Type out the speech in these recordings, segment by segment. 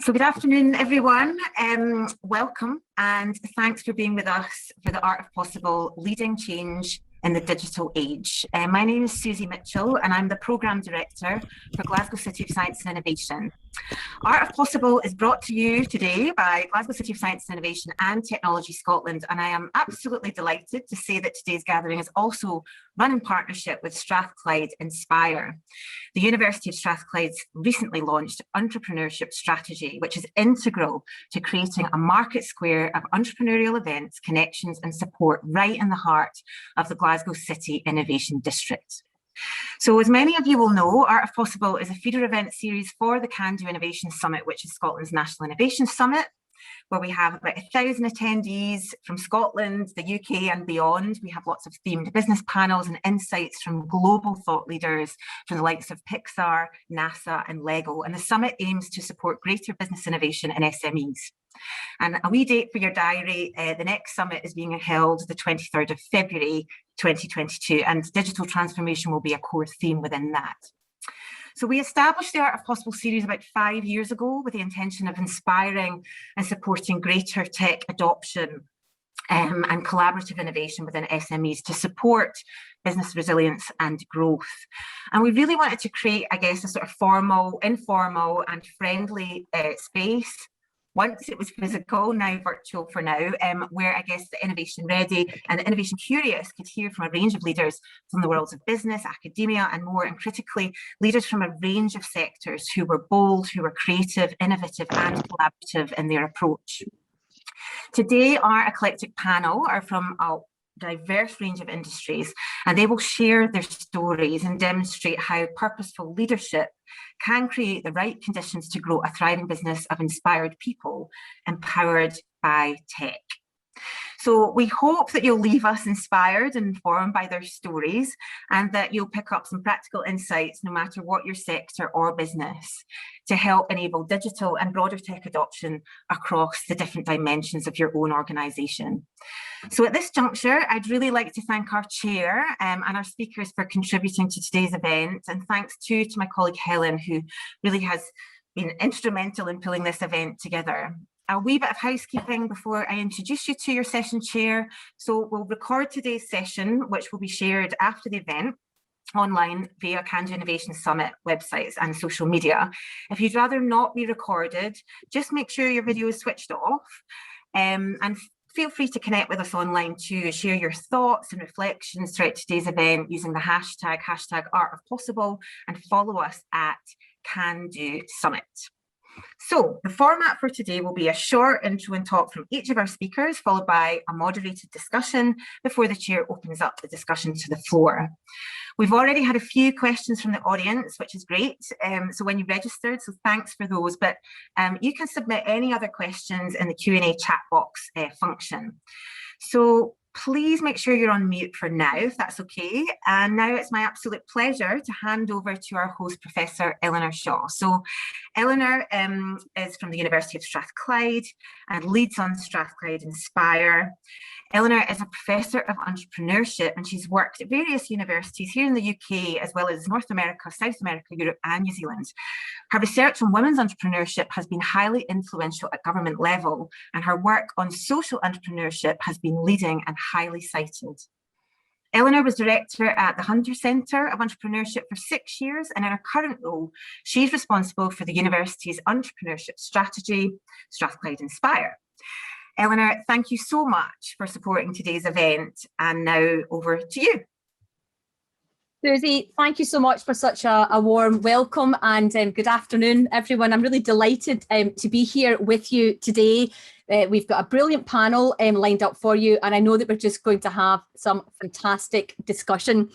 So good afternoon, everyone. Welcome and thanks for being with us for the Art of Possible, Leading Change in the Digital Age. My name is Susie Mitchell and I'm the Programme Director for Glasgow City of Science and Innovation. Art of Possible is brought to you today by Glasgow City of Science and Innovation and Technology Scotland, and I am absolutely delighted to say that today's gathering is also run in partnership with Strathclyde Inspire. The University of Strathclyde's recently launched entrepreneurship strategy, which is integral to creating a market square of entrepreneurial events, connections and support right in the heart of the Glasgow City Innovation District. So as many of you will know, Art of Possible is a feeder event series for the Can Do Innovation Summit, which is Scotland's National Innovation Summit, where we have about 1,000 attendees from Scotland, the UK and beyond. We have lots of themed business panels and insights from global thought leaders from the likes of Pixar, NASA and Lego. And the summit aims to support greater business innovation in SMEs. And a wee date for your diary, the next summit is being held the 23rd of February 2022, and digital transformation will be a core theme within that. So we established the Art of Possible series about 5 years ago with the intention of inspiring and supporting greater tech adoption and collaborative innovation within SMEs to support business resilience and growth. And we really wanted to create, I guess, a sort of formal, informal and friendly space. Once it was physical, now virtual for now, where I guess the innovation ready and the innovation curious could hear from a range of leaders from the worlds of business, academia and more, and critically leaders from a range of sectors who were bold, who were creative, innovative and collaborative in their approach. Today, our eclectic panel are from a diverse range of industries, and they will share their stories and demonstrate how purposeful leadership can create the right conditions to grow a thriving business of inspired people empowered by tech. So we hope that you'll leave us inspired and informed by their stories, and that you'll pick up some practical insights no matter what your sector or business to help enable digital and broader tech adoption across the different dimensions of your own organisation. So at this juncture, I'd really like to thank our chair and our speakers for contributing to today's event, and thanks too to my colleague Helen, who really has been instrumental in pulling this event together. A wee bit of housekeeping before I introduce you to your session chair. So we'll record today's session, which will be shared after the event online via Can Do Innovation Summit websites and social media. If you'd rather not be recorded, just make sure your video is switched off, and feel free to connect with us online to share your thoughts and reflections throughout today's event using the hashtag Art of Possible, and follow us at Can Do Summit. So the format for today will be a short intro and talk from each of our speakers, followed by a moderated discussion before the chair opens up the discussion to the floor. We've already had a few questions from the audience, which is great. So when you registered, so thanks for those, but you can submit any other questions in the Q&A chat box function. So please make sure you're on mute for now, if that's okay. And now it's my absolute pleasure to hand over to our host, Professor Eleanor Shaw. So Eleanor is from the University of Strathclyde and leads on Strathclyde Inspire. Eleanor is a professor of entrepreneurship, and she's worked at various universities here in the UK, as well as North America, South America, Europe and New Zealand. Her research on women's entrepreneurship has been highly influential at government level, and her work on social entrepreneurship has been leading and highly cited. Eleanor was director at the Hunter Centre of Entrepreneurship for 6 years, and in her current role, she's responsible for the university's entrepreneurship strategy, Strathclyde Inspire. Eleanor, thank you so much for supporting today's event, and now over to you. Susie, thank you so much for such a warm welcome, and good afternoon, everyone. I'm really delighted to be here with you today. We've got a brilliant panel lined up for you, and I know that we're just going to have some fantastic discussion.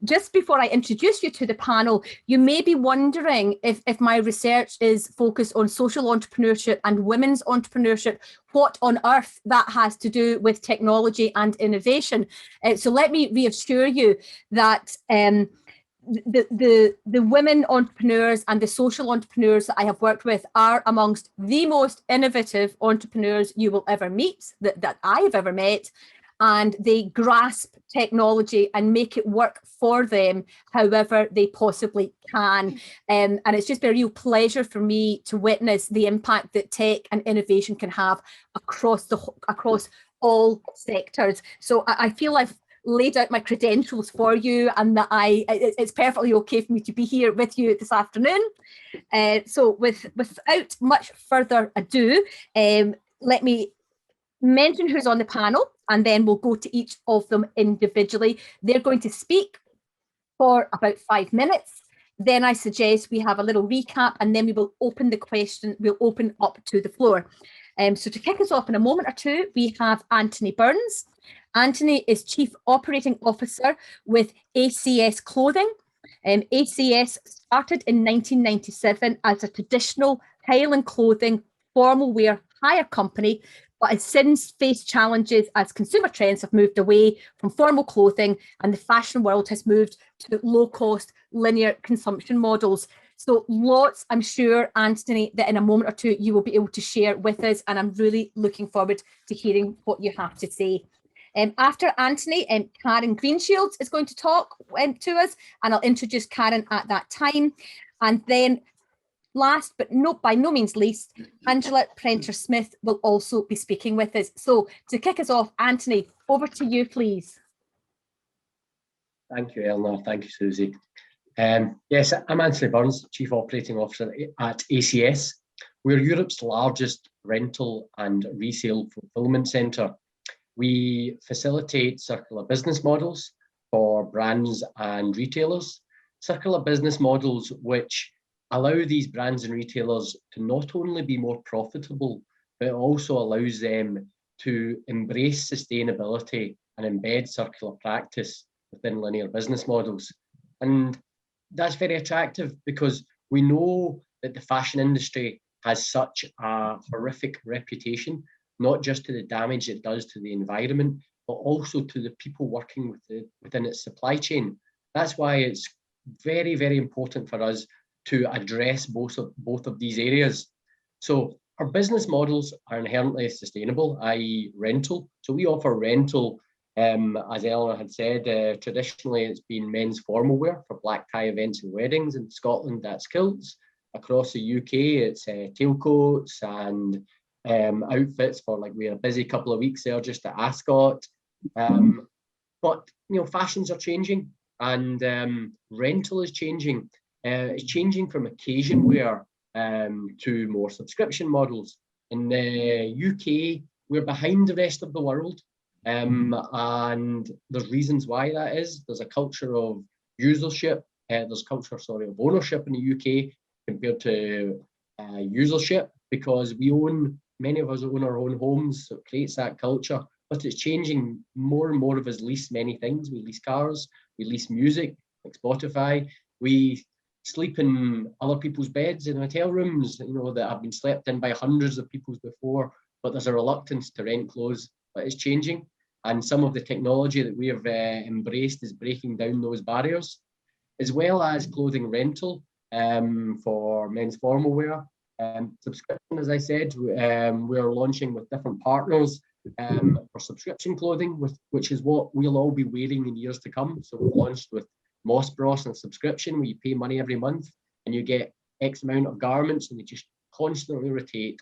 Just before I introduce you to the panel, you may be wondering if my research is focused on social entrepreneurship and women's entrepreneurship, what on earth that has to do with technology and innovation. So let me reassure you that the women entrepreneurs and the social entrepreneurs that I have worked with are amongst the most innovative entrepreneurs you will ever meet, that I have ever met. and they grasp technology and make it work for them however they possibly can. And it's just been a real pleasure for me to witness the impact that tech and innovation can have across all sectors. So I feel I've laid out my credentials for you, and that it's perfectly okay for me to be here with you this afternoon. So without much further ado, let me mention who's on the panel, and then we'll go to each of them individually. They're going to speak for about 5 minutes. Then I suggest we have a little recap, and then we will open we'll open up to the floor. So to kick us off in a moment or two, we have Anthony Burns. Anthony is Chief Operating Officer with ACS Clothing. ACS started in 1997 as a traditional tile and clothing formal wear hire company, but has since faced challenges as consumer trends have moved away from formal clothing and the fashion world has moved to low-cost linear consumption models. So lots, I'm sure, Anthony, that in a moment or two you will be able to share with us, and I'm really looking forward to hearing what you have to say. After Anthony, Karen Greenshields is going to talk to us, and I'll introduce Karen at that time. And then last, but by no means least, Angela Prenter-Smith will also be speaking with us. So to kick us off, Anthony, over to you, please. Thank you, Eleanor. Thank you, Susie. Yes, I'm Anthony Burns, Chief Operating Officer at ACS. We're Europe's largest rental and resale fulfillment centre. We facilitate circular business models for brands and retailers, circular business models which allow these brands and retailers to not only be more profitable, but it also allows them to embrace sustainability and embed circular practice within linear business models. And that's very attractive because we know that the fashion industry has such a horrific reputation, not just to the damage it does to the environment, but also to the people working within its supply chain. That's why it's very, very important for us to address both of these areas. So our business models are inherently sustainable, i.e. rental. So we offer rental, as Eleanor had said, traditionally it's been men's formal wear for black tie events and weddings. In Scotland, that's kilts. Across the UK, it's tailcoats and outfits for, like, we had a busy couple of weeks there just at Ascot. But fashions are changing, and rental is changing. It's changing from occasion wear to more subscription models. In the UK, we're behind the rest of the world, and there's reasons why that is. There's a culture of usership. There's culture, of ownership in the UK compared to usership, because many of us own our own homes, so it creates that culture. But it's changing. More and more of us lease many things. We lease cars, we lease music, like Spotify. We sleep in other people's beds in hotel rooms, that have been slept in by hundreds of people before, but there's a reluctance to rent clothes. But it's changing, and some of the technology that we have embraced is breaking down those barriers, as well as clothing rental for men's formal wear. Subscription, as I said, we're launching with different partners for subscription clothing, which is what we'll all be wearing in years to come. So we've launched with Moss Bros and subscription, where you pay money every month and you get X amount of garments and they just constantly rotate.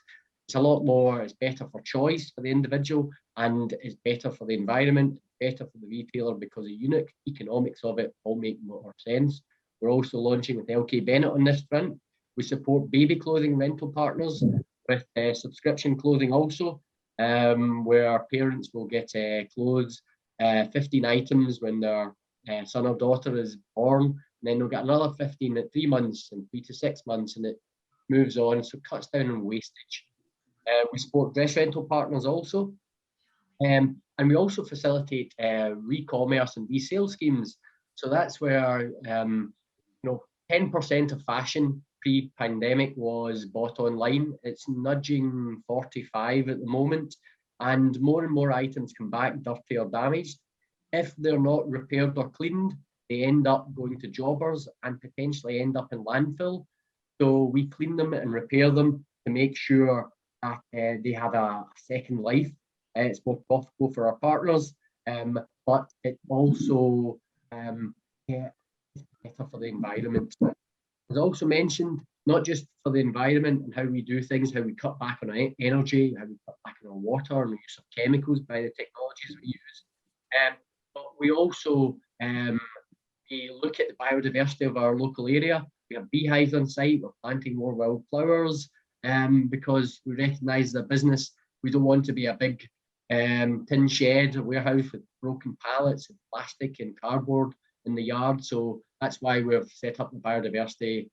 It's a lot more, it's better for choice for the individual, and it's better for the environment, better for the retailer, because the unit economics of it all make more sense. We're also launching with LK Bennett on this front. We support baby clothing rental partners with subscription clothing also, where parents will get clothes, 15 items when their son or daughter is born, and then they'll get another 15 at 3 months and 3 to 6 months, and it moves on, so it cuts down on wastage. We support dress rental partners also, and we also facilitate re-commerce and resale schemes. So that's where 10% of fashion pre-pandemic was bought online. It's nudging 45 at the moment, and more items come back dirty or damaged. If they're not repaired or cleaned, they end up going to jobbers and potentially end up in landfill. So we clean them and repair them to make sure that they have a second life. It's more profitable for our partners, but it also yeah, it's better for the environment. As also mentioned, not just for the environment and how we do things, how we cut back on our energy, how we cut back on our water and the use of chemicals by the technologies we use, but we also we look at the biodiversity of our local area. We have beehives on site, we're planting more wildflowers, because we recognise as a business, we don't want to be a big tin shed or warehouse with broken pallets and plastic and cardboard in the yard. So that's why we've set up the biodiversity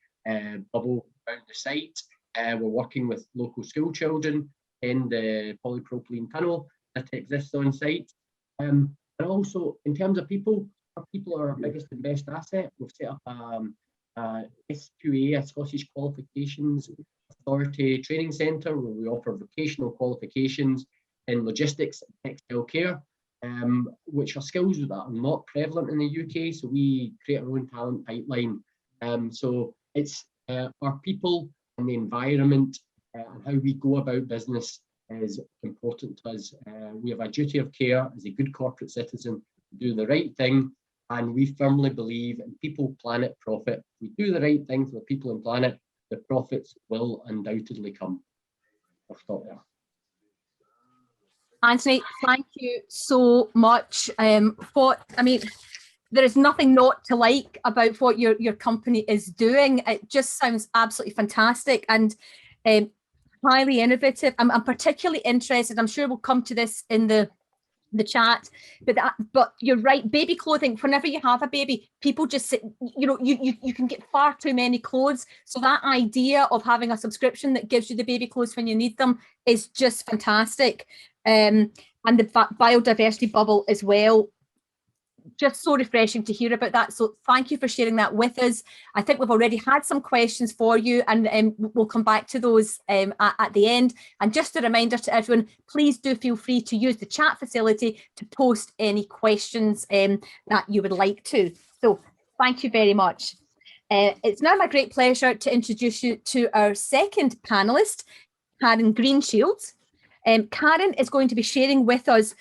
bubble around the site. We're working with local school children in the polypropylene tunnel that exists on site. And also in terms of people, our people are our biggest and best asset. We've set up SQA, a Scottish Qualifications Authority Training Centre, where we offer vocational qualifications in logistics and textile care, which are skills that are not prevalent in the UK. So we create our own talent pipeline. So it's our people and the environment and how we go about business is important to us. We have a duty of care as a good corporate citizen to do the right thing. And we firmly believe in people, planet, profit. If we do the right thing for the people and planet, the profits will undoubtedly come. I'll stop there. Anthony, thank you so much. There is nothing not to like about what your company is doing. It just sounds absolutely fantastic and highly innovative. I'm particularly interested, I'm sure we'll come to this in the chat, but you're right, baby clothing, whenever you have a baby, people just sit, you can get far too many clothes. So that idea of having a subscription that gives you the baby clothes when you need them is just fantastic. And the biodiversity bubble as well, just so refreshing to hear about that. So thank you for sharing that with us. I think we've already had some questions for you, and we'll come back to those at the end. And just a reminder to everyone, please do feel free to use the chat facility to post any questions that you would like to. So thank you very much. It's now my great pleasure to introduce you to our second panelist, Karen Greenshields. Karen is going to be sharing with us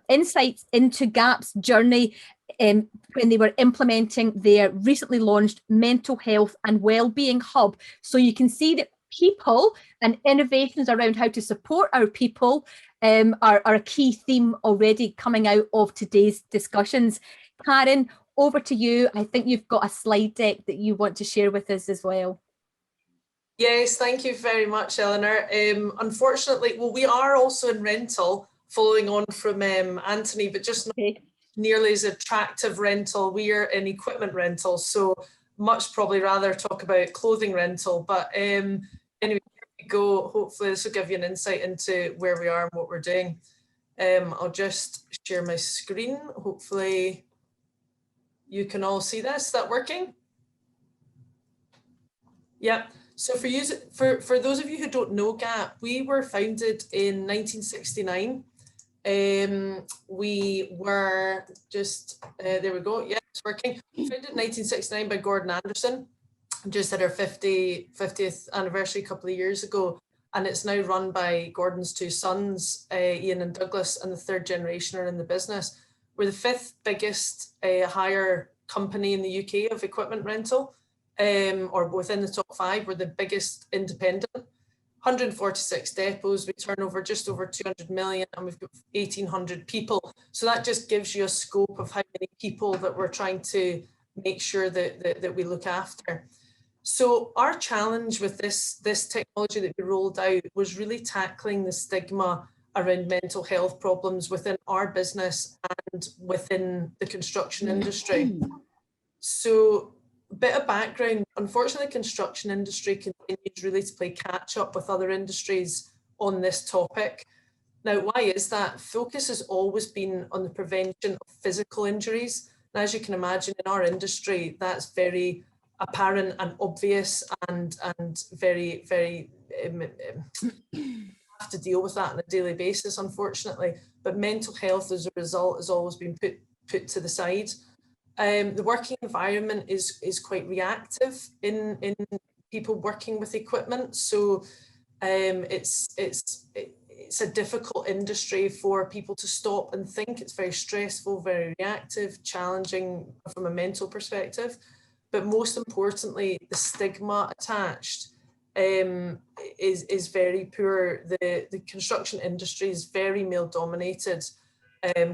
insights into GAP's journey when they were implementing their recently launched mental health and wellbeing hub. So you can see that people and innovations around how to support our people are a key theme already coming out of today's discussions. Karen, over to you. I think you've got a slide deck that you want to share with us as well. Yes, thank you very much, Eleanor. Unfortunately, well, we are also in rental, following on from Anthony, but just not nearly as attractive rental. We are in equipment rental, so much probably rather talk about clothing rental. But anyway, here we go. Hopefully this will give you an insight into where we are and what we're doing. I'll just share my screen. Hopefully you can all see this. Is that working? Yep. So for those of you who don't know GAP, we were founded in 1969. We were just, there we go, yeah, it's working. Founded in 1969 by Gordon Anderson, just had our 50th anniversary a couple of years ago. And it's now run by Gordon's two sons, Ian and Douglas, and the third generation are in the business. We're the fifth biggest hire company in the UK of equipment rental. Or within the top five, we're the biggest independent, 146 depots, we turn over just over 200 million, and we've got 1,800 people. So that just gives you a scope of how many people that we're trying to make sure that we look after. So our challenge with this technology that we rolled out was really tackling the stigma around mental health problems within our business and within the construction industry. So a bit of background, unfortunately, the construction industry continues really to play catch up with other industries on this topic. Now, why is that? Focus has always been on the prevention of physical injuries. And as you can imagine, in our industry, that's very apparent and obvious and very, very, have to deal with that on a daily basis, unfortunately. But mental health as a result has always been put to the side. The working environment is quite reactive in people working with equipment. So it's a difficult industry for people to stop and think. It's very stressful, very reactive, challenging from a mental perspective. But most importantly, the stigma attached is very poor. The construction industry is very male dominated.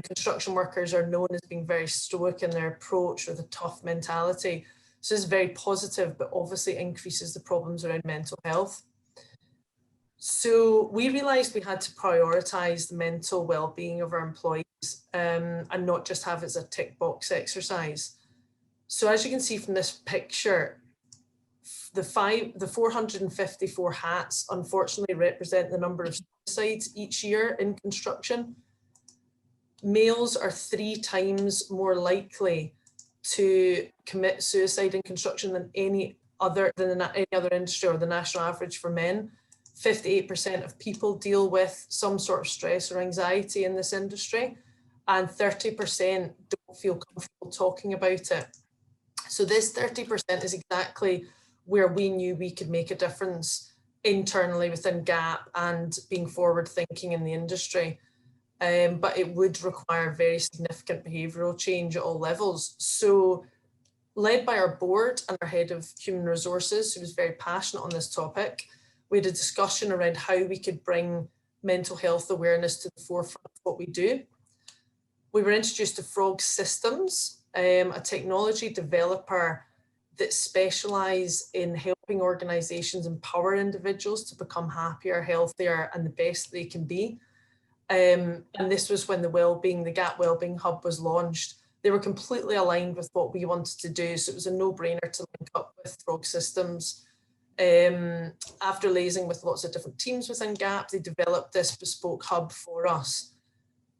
Construction workers are known as being very stoic in their approach with a tough mentality. So it's very positive, but obviously increases the problems around mental health. So we realised we had to prioritise the mental well-being of our employees and not just have it as a tick box exercise. So as you can see from this picture, the 454 hats unfortunately represent the number of suicides each year in construction. Males are 3 times more likely to commit suicide in construction than any other industry, or the national average for men. 58% of people deal with some sort of stress or anxiety in this industry, and 30% don't feel comfortable talking about it. So this 30% is exactly where we knew we could make a difference internally within GAP and being forward thinking in the industry. But it would require very significant behavioural change at all levels. So led by our board and our head of human resources, who was very passionate on this topic, we had a discussion around how we could bring mental health awareness to the forefront of what we do. We were introduced to Frog Systems, a technology developer that specialise in helping organisations empower individuals to become happier, healthier, and the best they can be. And this was when the GAP Wellbeing Hub was launched. They were completely aligned with what we wanted to do, so it was a no-brainer to link up with Frog Systems. After liaising with lots of different teams within GAP, they developed this bespoke hub for us.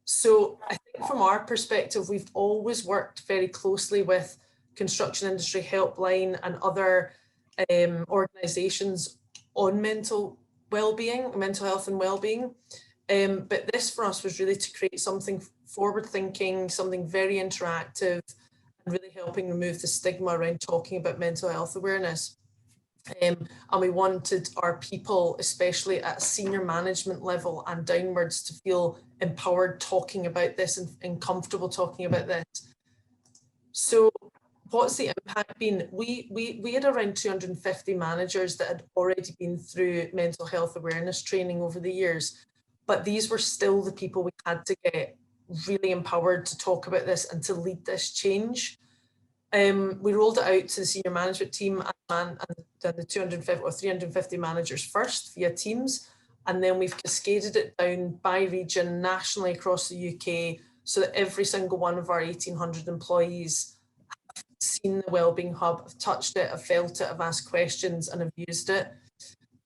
So I think from our perspective, we've always worked very closely with Construction Industry Helpline and other organisations on mental health and wellbeing. But this for us was really to create something forward-thinking, something very interactive, and really helping remove the stigma around talking about mental health awareness. And we wanted our people, especially at senior management level and downwards, to feel empowered talking about this and comfortable talking about this. So what's the impact been? We had around 250 managers that had already been through mental health awareness training over the years, but these were still the people we had to get really empowered to talk about this and to lead this change. We rolled it out to the senior management team and the 250 or 350 managers first via Teams, and then we've cascaded it down by region nationally across the UK, so that every single one of our 1,800 employees have seen the Wellbeing Hub, have touched it, have felt it, have asked questions and have used it.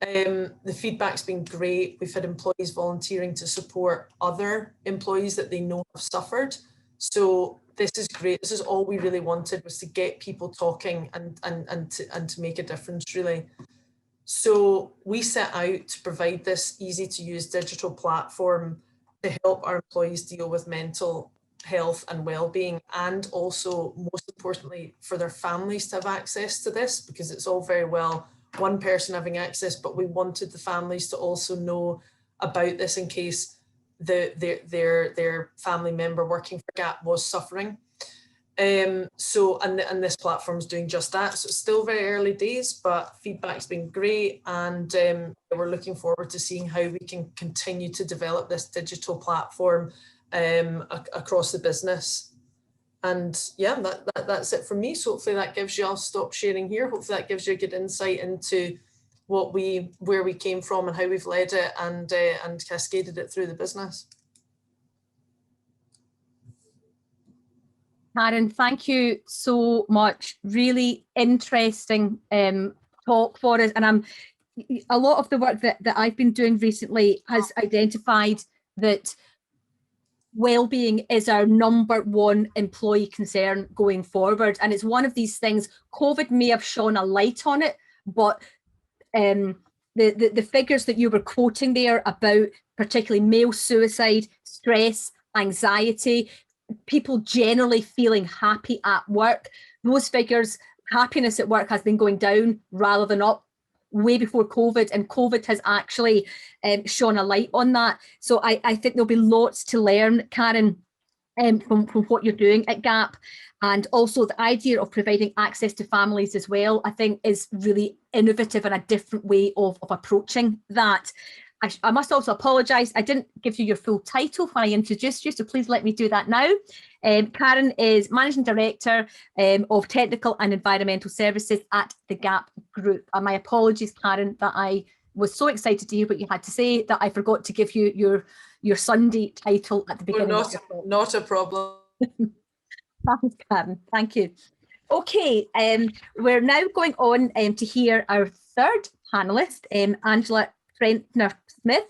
The feedback's been great. We've had employees volunteering to support other employees that they know have suffered. So this is great. This is all we really wanted, was to get people talking and to make a difference, really. So we set out to provide this easy to use digital platform to help our employees deal with mental health and well-being, and also, most importantly, for their families to have access to this, because it's all very well one person having access, but we wanted the families to also know about this in case their family member working for GAP was suffering. So this platform's doing just that. So it's still very early days, but feedback's been great, and we're looking forward to seeing how we can continue to develop this digital platform across the business. And yeah, that's it from me. So hopefully that gives you, I'll stop sharing here. Hopefully that gives you a good insight into where we came from and how we've led it and cascaded it through the business. Karen, thank you so much. Really interesting talk for us. And a lot of the work that I've been doing recently has identified that well-being is our #1 employee concern going forward. And it's one of these things, COVID may have shone a light on it, but the figures that you were quoting there about particularly male suicide, stress, anxiety, people generally feeling happy at work, those figures, happiness at work has been going down rather than up way before COVID, and COVID has actually shone a light on that. So I think there'll be lots to learn, Karen, from what you're doing at GAP. And also the idea of providing access to families as well, I think is really innovative and a different way of approaching that. I must also apologise, I didn't give you your full title when I introduced you, so please let me do that now. Karen is Managing Director of Technical and Environmental Services at the GAP Group. And my apologies, Karen, that I was so excited to hear what you had to say that I forgot to give you your Sunday title at the beginning. Not a problem. Thanks, Karen. Thank you. Okay, we're now going on to hear our third panellist, Angela Trentner-Smith.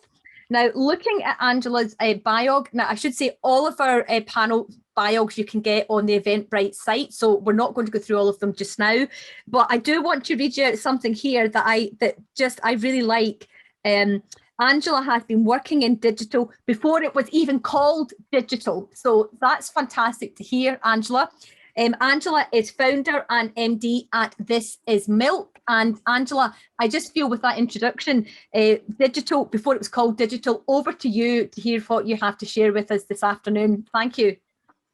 Now, looking at Angela's biog, now I should say all of our panel biogs you can get on the Eventbrite site, so we're not going to go through all of them just now, but I do want to read you out something here that I really like. Angela has been working in digital before it was even called digital. So that's fantastic to hear, Angela. Angela is founder and MD at This Is Milk. And Angela, I just feel with that introduction, digital, before it was called digital, over to you to hear what you have to share with us this afternoon. Thank you.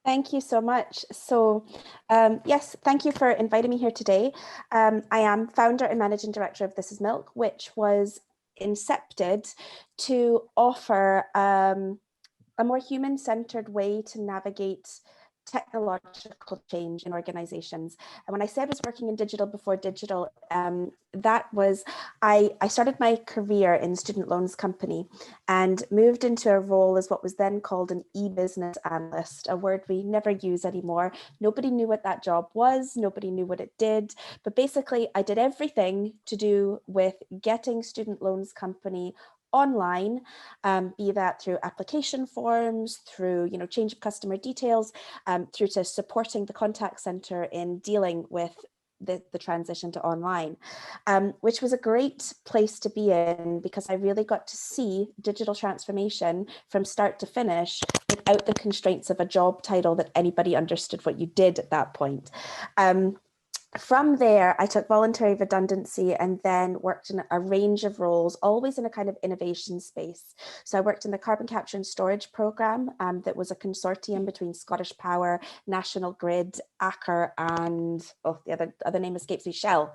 Thank you so much. So yes, thank you for inviting me here today. I am founder and managing director of This Is Milk, which was incepted to offer a more human-centered way to navigate technological change in organizations. And when I said I was working in digital before digital, that was, I started my career in student loans company and moved into a role as what was then called an e-business analyst, a word we never use anymore. Nobody knew what that job was, nobody knew what it did, but basically I did everything to do with getting student loans company online, be that through application forms, through change of customer details, through to supporting the contact center in dealing with the transition to online, which was a great place to be in because I really got to see digital transformation from start to finish without the constraints of a job title that anybody understood what you did at that point. From there, I took voluntary redundancy and then worked in a range of roles, always in a kind of innovation space. So I worked in the carbon capture and storage program that was a consortium between Scottish Power, National Grid, Aker, and the other name escapes me, Shell.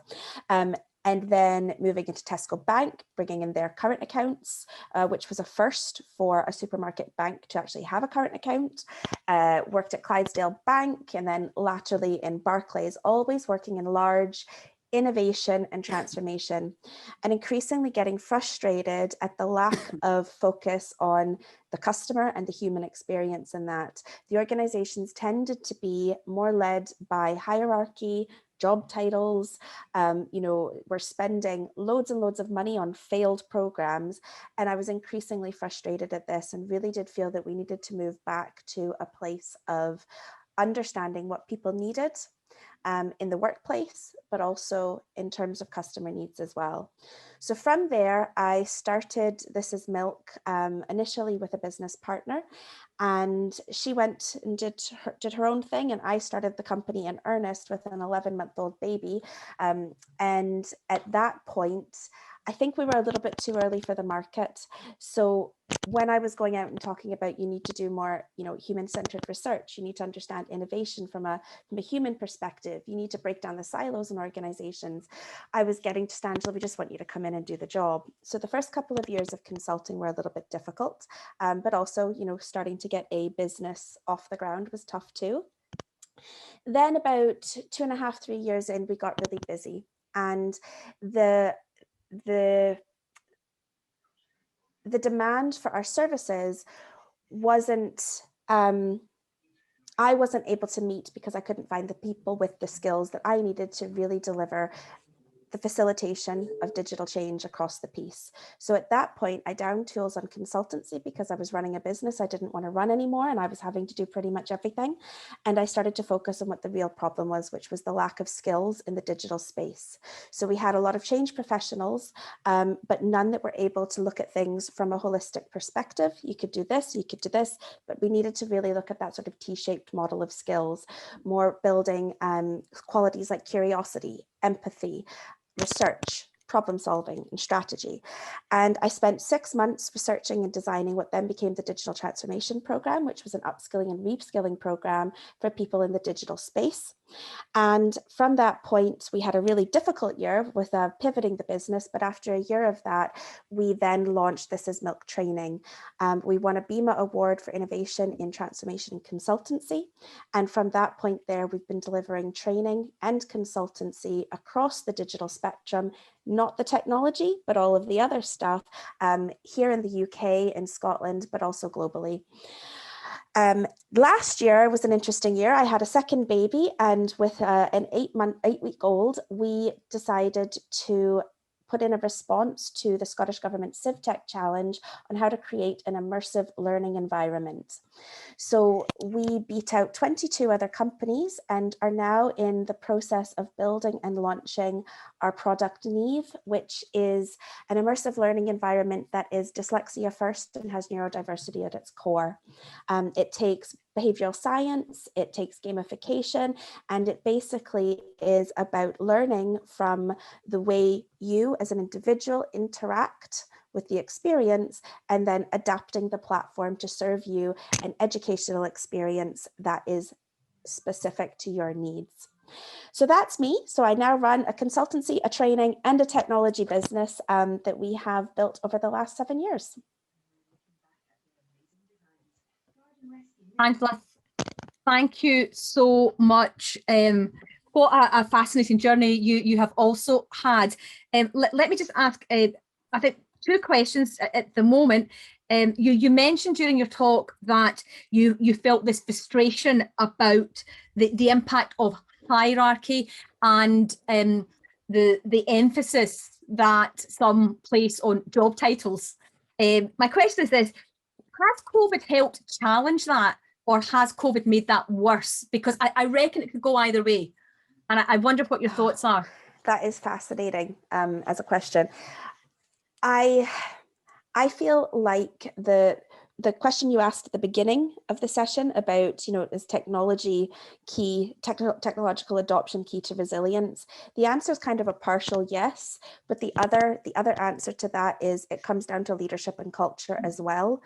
And then moving into Tesco Bank, bringing in their current accounts, which was a first for a supermarket bank to actually have a current account. Worked at Clydesdale Bank and then laterally in Barclays, always working in large innovation and transformation, and increasingly getting frustrated at the lack of focus on the customer and the human experience in that. The organizations tended to be more led by hierarchy, job titles, we're spending loads and loads of money on failed programs. And I was increasingly frustrated at this and really did feel that we needed to move back to a place of understanding what people needed in the workplace, but also in terms of customer needs as well. So from there, I started This Is Milk initially with a business partner, and she went and did her own thing, and I started the company in earnest with an 11-month-old baby. And at that point, I think we were a little bit too early for the market. So when I was going out and talking about you need to do more, human-centered research, you need to understand innovation from a human perspective, you need to break down the silos in organizations, I was getting to Angela, we just want you to come in and do the job. So the first couple of years of consulting were a little bit difficult, but also, starting to get a business off the ground was tough too. Then about 2.5, 3 years in, we got really busy, and the demand for our services wasn't, I wasn't able to meet because I couldn't find the people with the skills that I needed to really deliver the facilitation of digital change across the piece. So at that point, I downed tools on consultancy because I was running a business I didn't want to run anymore, and I was having to do pretty much everything. And I started to focus on what the real problem was, which was the lack of skills in the digital space. So we had a lot of change professionals, but none that were able to look at things from a holistic perspective. You could do this, you could do this, but we needed to really look at that sort of T-shaped model of skills, more building qualities like curiosity, empathy, research, problem solving and strategy. And I spent 6 months researching and designing what then became the Digital Transformation Program, which was an upskilling and reskilling program for people in the digital space. And from that point, we had a really difficult year with pivoting the business. But after a year of that, we then launched This Is Milk training. We won a BIMA award for innovation in transformation consultancy. And from that point there, we've been delivering training and consultancy across the digital spectrum, not the technology, but all of the other stuff here in the UK, in Scotland, but also globally. Last year was an interesting year. I had a second baby, and with an 8-week-old, we decided to put in a response to the Scottish Government CivTech Challenge on how to create an immersive learning environment. So we beat out 22 other companies and are now in the process of building and launching our product Neve, which is an immersive learning environment that is dyslexia first and has neurodiversity at its core. It takes behavioral science, it takes gamification, and it basically is about learning from the way you as an individual interact with the experience and then adapting the platform to serve you an educational experience that is specific to your needs. So that's me. So I now run a consultancy, a training, and a technology business that we have built over the last 7 years. Angela, thank you so much. What a fascinating journey you have also had. Let me just ask, I think, 2 questions at the moment. You mentioned during your talk that you felt this frustration about the impact of hierarchy and the emphasis that some place on job titles. My question is this: has COVID helped challenge that, or has COVID made that worse? Because I reckon it could go either way. And I wonder what your thoughts are. That is fascinating as a question. I feel like the question you asked at the beginning of the session about, is technology key, technological adoption key to resilience? The answer is kind of a partial yes, but the other answer to that is it comes down to leadership and culture as well.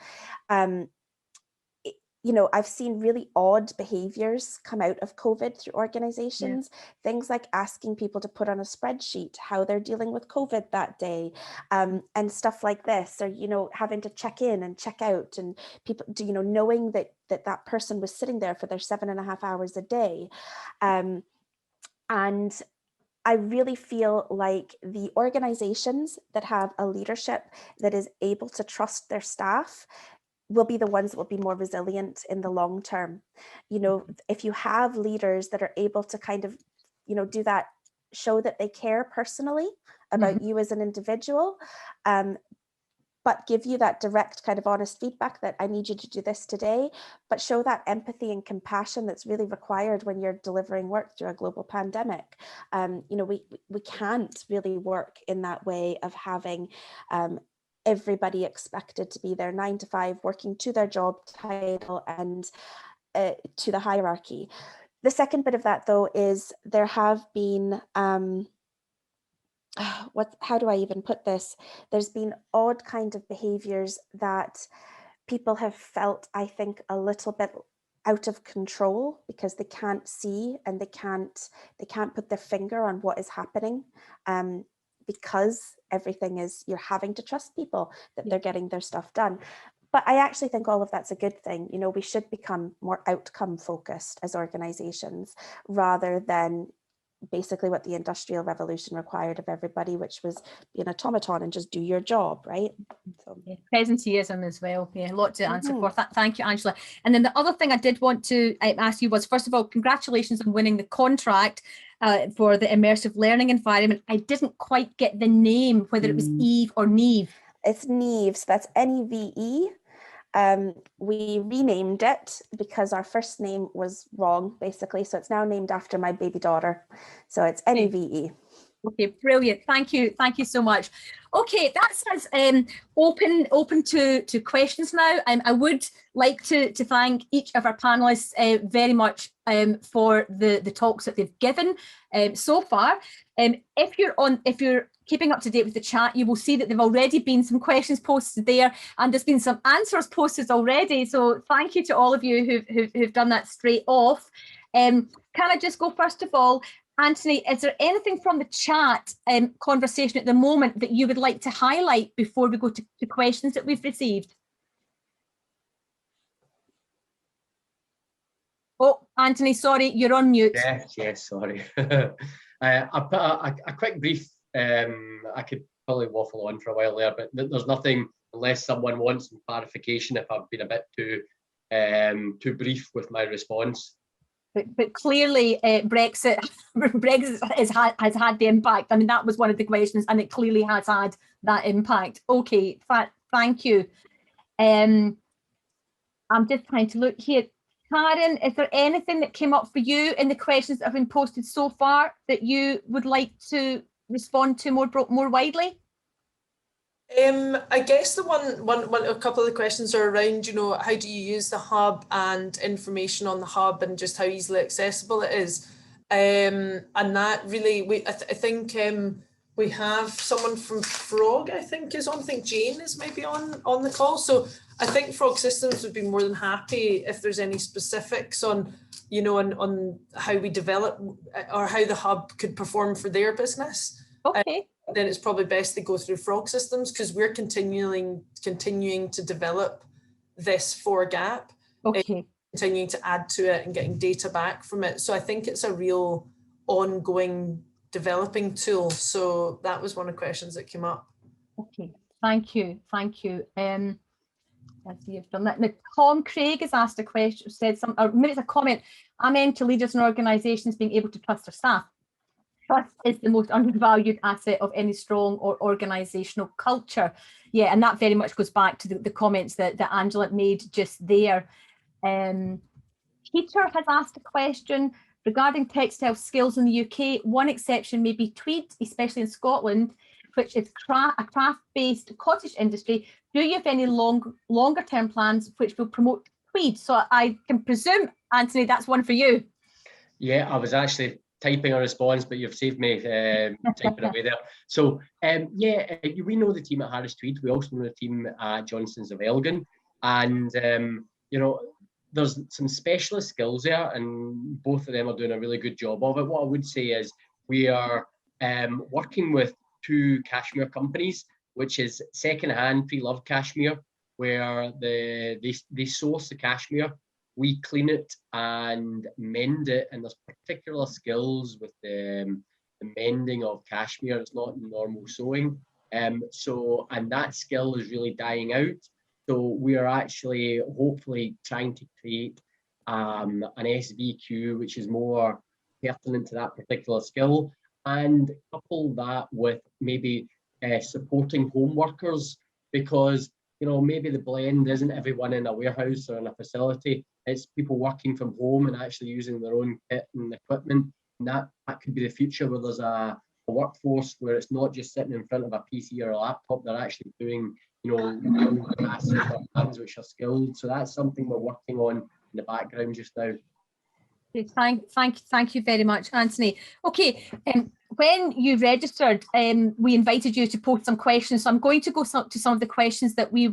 I've seen really odd behaviors come out of COVID through organizations, things like asking people to put on a spreadsheet how they're dealing with COVID that day, and stuff like this, or, having to check in and check out, and people, knowing that person was sitting there for their 7.5 hours a day. And I really feel like the organizations that have a leadership that is able to trust their staff will be the ones that will be more resilient in the long term. If you have leaders that are able to kind of, do that, show that they care personally about you as an individual, but give you that direct kind of honest feedback that I need you to do this today, but show that empathy and compassion that's really required when you're delivering work through a global pandemic. We can't really work in that way of having everybody expected to be there 9 to 5, working to their job title and to the hierarchy. The second bit of that, though, is there have been, how do I even put this? There's been odd kind of behaviors that people have felt, I think, a little bit out of control because they can't see and they can't put their finger on what is happening. Because everything is, you're having to trust people that they're getting their stuff done. But I actually think all of that's a good thing. We should become more outcome focused as organizations rather than basically what the Industrial Revolution required of everybody, which was be an automaton and just do your job, right? So presenteeism as well. A lot to answer for. Thank you, Angela. And then the other thing I did want to ask you was, first of all, congratulations on winning the contract for the immersive learning environment. I didn't quite get the name, whether it was Eve or Neve. It's Neve, so that's Neve. We renamed it because our first name was wrong, basically. So it's now named after my baby daughter. So it's Neve. Okay, brilliant. Thank you so much. Okay, that's us open to questions now. I would like to thank each of our panelists very much for the talks that they've given so far. If you're keeping up to date with the chat, you will see that there've already been some questions posted there, and there's been some answers posted already. So thank you to all of you who've done that straight off. Can I just go first of all? Anthony, is there anything from the chat conversation at the moment that you would like to highlight before we go to questions that we've received? Oh, Anthony, sorry, you're on mute. Yes, sorry. I put a quick brief, I could probably waffle on for a while there, but there's nothing, unless someone wants some clarification if I've been a bit too brief with my response. But clearly Brexit has had the impact. I mean, that was one of the questions, and it clearly has had that impact. Okay, thank you. I'm just trying to look here. Karen, is there anything that came up for you in the questions that have been posted so far that you would like to respond to more widely? I guess a couple of the questions are around, how do you use the hub and information on the hub and just how easily accessible it is. And that really, I think we have someone from Frog, I think is on. I think Jane is maybe on the call. So I think Frog Systems would be more than happy if there's any specifics on, on how we develop or how the hub could perform for their business. Okay. Then it's probably best to go through Frog Systems, because we're continuing to develop this for GAP, okay, continuing to add to it and getting data back from it. So I think it's a real ongoing developing tool. So that was one of the questions that came up. Okay, thank you. Let's see, you've done that. Now, Tom Craig has asked a question, said some, or maybe it's a comment. Amen to leaders and organisations being able to trust their staff. Trust is the most undervalued asset of any strong or organisational culture. Yeah, and that very much goes back to the comments that Angela made just there. Peter has asked a question regarding textile skills in the UK. One exception may be tweed, especially in Scotland, which is a craft-based cottage industry. Do you have any longer-term plans which will promote tweed? So I can presume, Anthony, that's one for you. Yeah, I was actually typing a response, but you've saved me typing away there. So yeah, we know the team at Harris Tweed. We also know the team at Johnston's of Elgin, and there's some specialist skills there, and both of them are doing a really good job of it. What I would say is we are working with 2 cashmere companies, which is second-hand pre-loved cashmere, where they source the cashmere. We clean it and mend it, and there's particular skills with the mending of cashmere. It's not normal sewing, and that skill is really dying out. So we are actually hopefully trying to create an SVQ which is more pertinent to that particular skill, and couple that with maybe supporting home workers, because maybe the blend isn't everyone in a warehouse or in a facility. It's people working from home and actually using their own kit and equipment. And that could be the future, where there's a workforce where it's not just sitting in front of a PC or a laptop. They're actually doing, tasks or hands which are skilled. So that's something we're working on in the background just now. Thank you very much, Anthony. Okay, when you registered, we invited you to post some questions. So I'm going to go to some of the questions that we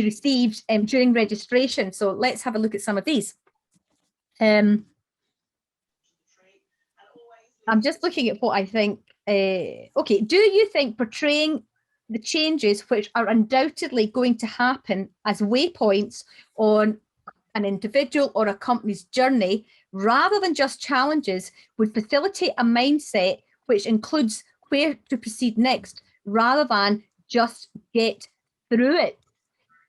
received during registration. So let's have a look at some of these. I'm just looking at what I think. Okay, do you think portraying the changes which are undoubtedly going to happen as waypoints on an individual or a company's journey, rather than just challenges, would facilitate a mindset which includes where to proceed next, rather than just get through it?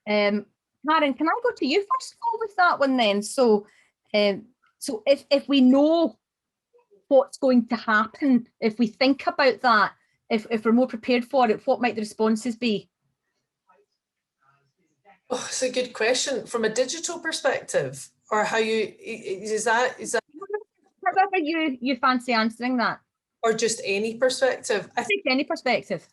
Karen, can I go to you first of all with that one then? So, so if we know what's going to happen, if we think about that, if we're more prepared for it, what might the responses be? Oh, it's a good question. From a digital perspective, or how you is that? However you fancy answering that. Or just any perspective? I think any perspective.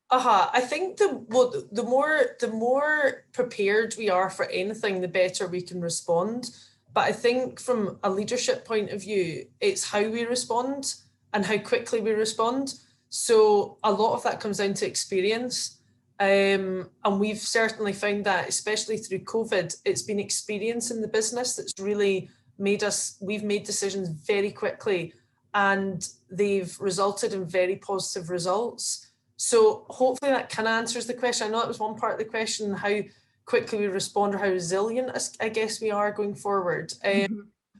I think the more prepared we are for anything, the better we can respond. But I think from a leadership point of view, it's how we respond and how quickly we respond. So a lot of that comes down to experience. And we've certainly found that, especially through COVID, it's been experience in the business that's really we've made decisions very quickly, and they've resulted in very positive results. So hopefully that kind of answers the question. I know that was one part of the question, how quickly we respond or how resilient I guess we are going forward.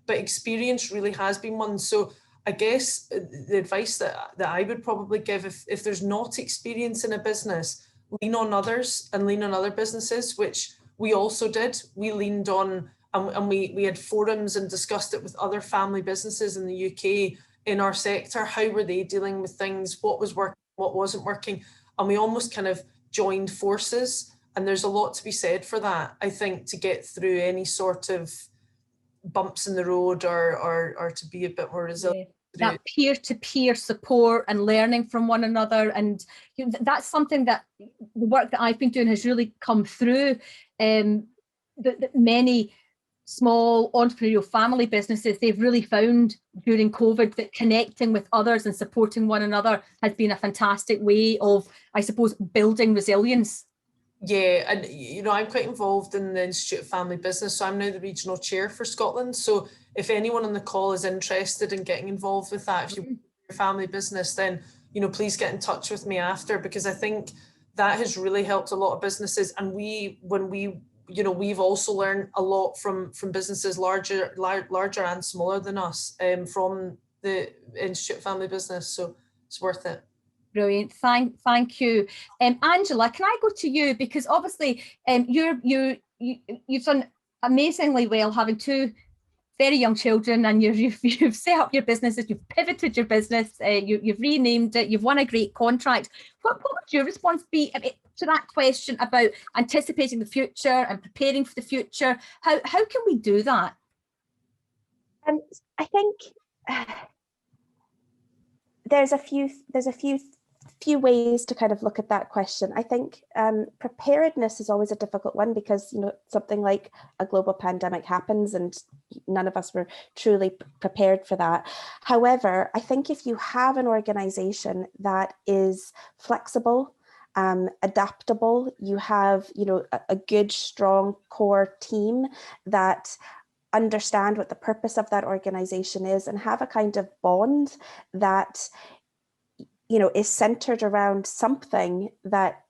But experience really has been one. So I guess the advice that I would probably give, if there's not experience in a business, lean on others and lean on other businesses, which we also did. We leaned on, and we had forums and discussed it with other family businesses in the UK in our sector. How were they dealing with things? What was working? What wasn't working? And we almost kind of joined forces. And there's a lot to be said for that, I think, to get through any sort of bumps in the road or to be a bit more resilient. That peer-to-peer support and learning from one another, and that's something that the work that I've been doing has really come through. That many small entrepreneurial family businesses, they've really found during COVID that connecting with others and supporting one another has been a fantastic way of, I suppose, building resilience. Yeah, and I'm quite involved in the Institute of Family Business, so I'm now the regional chair for Scotland. So if anyone on the call is interested in getting involved with that, if you want your family business, then please get in touch with me after, because I think that has really helped a lot of businesses. And we've also learned a lot from businesses larger and smaller than us, from the Institute of Family Business. So it's worth it. Brilliant. Thank you. Angela, can I go to you? Because obviously you've done amazingly well having two very young children, and you've set up your businesses, you've pivoted your business, you've renamed it, you've won a great contract. What would your response be to that question about anticipating the future and preparing for the future? How can we do that? I think there's a few ways to kind of look at that question. I think preparedness is always a difficult one, because something like a global pandemic happens and none of us were truly prepared for that. However, I think if you have an organization that is flexible, adaptable, you have a good, strong core team that understand what the purpose of that organization is and have a kind of bond that is centered around something that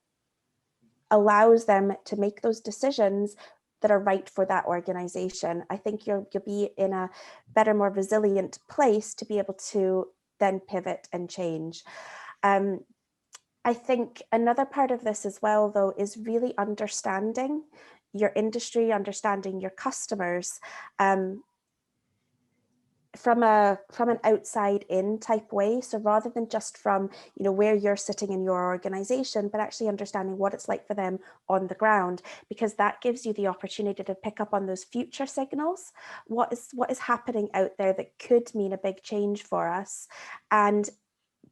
allows them to make those decisions that are right for that organization, I think you'll be in a better, more resilient place to be able to then pivot and change. I think another part of this as well, though, is really understanding your industry, understanding your customers, from an outside in type way. So rather than just from where you're sitting in your organization, but actually understanding what it's like for them on the ground, because that gives you the opportunity to pick up on those future signals. What is happening out there that could mean a big change for us, and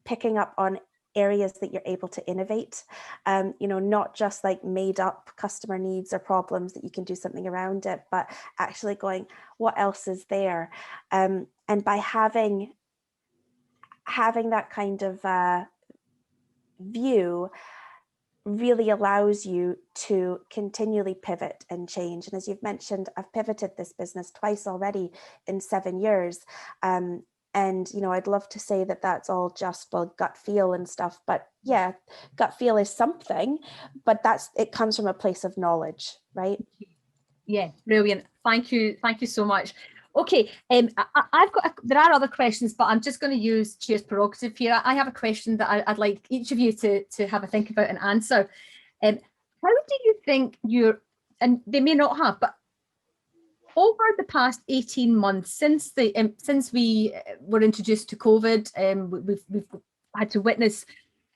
picking up on areas that you're able to innovate, not just like made up customer needs or problems that you can do something around it, but actually going, what else is there? And by having that kind of view really allows you to continually pivot and change. And as you've mentioned, I've pivoted this business twice already in 7 years. And I'd love to say that that's all just gut feel and stuff, but yeah, gut feel is something, but it comes from a place of knowledge, right? Yeah, brilliant. Thank you so much. Okay, there are other questions, but I'm just going to use Chair's prerogative here. I have a question that I'd like each of you to have a think about and answer. How do you think and they may not have, but over the past 18 months since we were introduced to COVID, we've had to witness